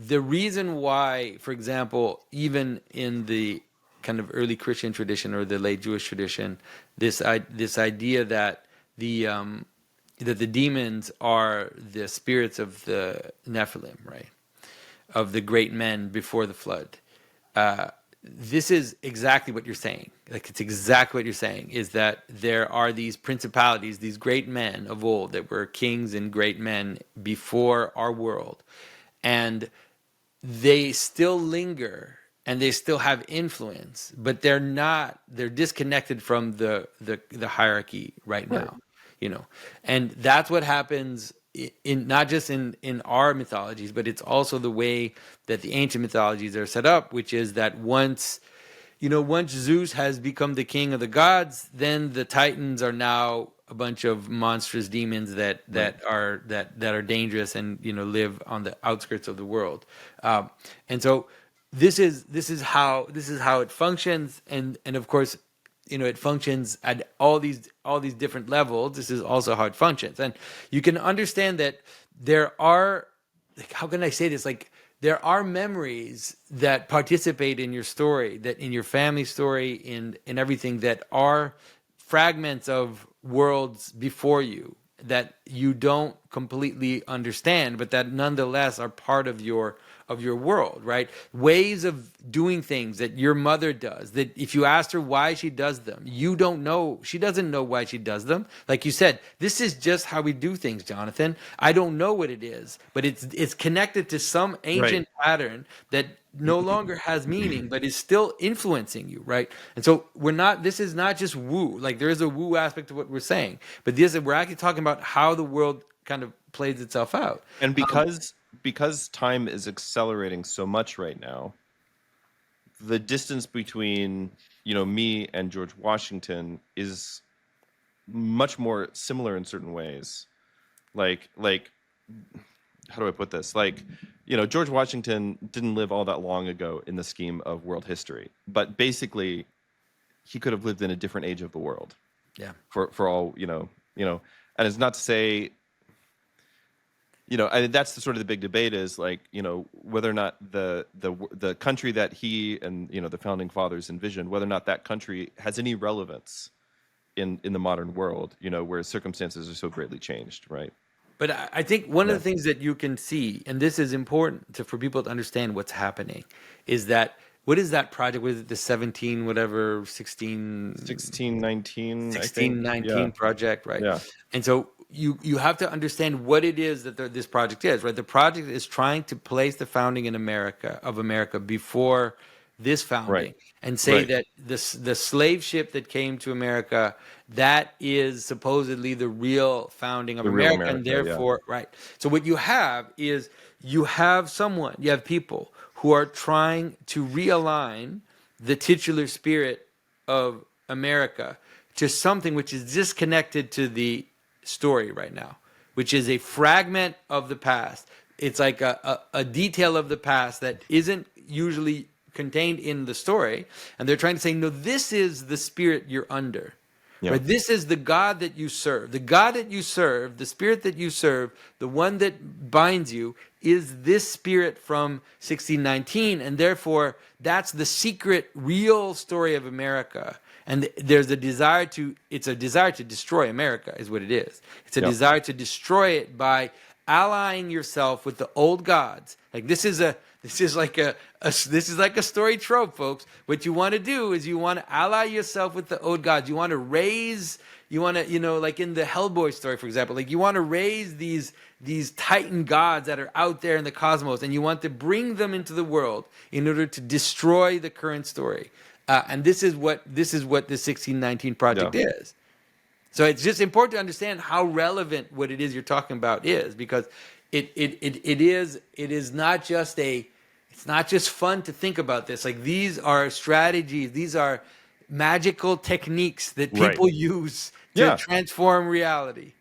the reason why, for example, even in the kind of early Christian tradition or the late Jewish tradition, this idea that the demons are the spirits of the Nephilim, right? Of the great men before the flood. This is exactly what you're saying. Like, it's exactly what you're saying, is that there are these principalities, these great men of old that were kings and great men before our world. And they still linger and they still have influence, but they're disconnected from the hierarchy right now, you know. And that's what happens in not just in our mythologies, but it's also the way that the ancient mythologies are set up, which is that once Zeus has become the king of the gods, then the Titans are now a bunch of monstrous demons that are dangerous and live on the outskirts of the world. And so this is how it functions, and of course, it functions at all these different levels. This is also how it functions, and you can understand that there are, like, how can I say this? Like, there are memories that participate in your story, that in your family story, in everything, that are fragments of worlds before you that you don't completely understand, but that nonetheless are part of your world, right? Ways of doing things that your mother does, that if you asked her why she does them, you don't know. She doesn't know why she does them. Like you said, this is just how we do things, Jonathan. I don't know what it is, but it's connected to some ancient pattern that no longer has meaning, but is still influencing you, right? And so this is not just woo. Like, there is a woo aspect to what we're saying, but we're actually talking about how the world kind of plays itself out. And because time is accelerating so much right now, the distance between me and George Washington is much more similar in certain ways. Like how do I put this? Like, George Washington didn't live all that long ago in the scheme of world history, but basically he could have lived in a different age of the world. Yeah. For all, and it's not to say, and that's the sort of the big debate is, like, whether or not the country that he and the founding fathers envisioned, whether or not that country has any relevance in the modern world, where circumstances are so greatly changed, right? But I think one of the things that you can see, and this is important for people to understand what's happening, is that, what is that project? Was it the 1619 project, right? Yeah. And so you have to understand what it is that this project is, right? The project is trying to place the founding of America before this founding, and say that the slave ship that came to America, that is supposedly the real founding of America, and therefore, right. So what you have is, you have people who are trying to realign the titular spirit of America to something which is disconnected to the story right now, which is a fragment of the past. It's like a detail of the past that isn't usually contained in the story, and they're trying to say, no, this is the spirit you're under. Right? This is the God that you serve. The God that you serve, the spirit that you serve, the one that binds you, is this spirit from 1619, and therefore that's the secret, real story of America. And there's a desire to destroy America, is what it is. It's a desire to destroy it by allying yourself with the old gods. Like, this is like a story trope, folks. What you want to do is, you want to ally yourself with the old gods. You want to like in the Hellboy story, for example, like, you want to raise these titan gods that are out there in the cosmos, and you want to bring them into the world in order to destroy the current story. And this is what the 1619 project is. So it's just important to understand how relevant what it is you're talking about is, because it is not just it's not just fun to think about this. Like, these are strategies, these are magical techniques that people use to transform reality.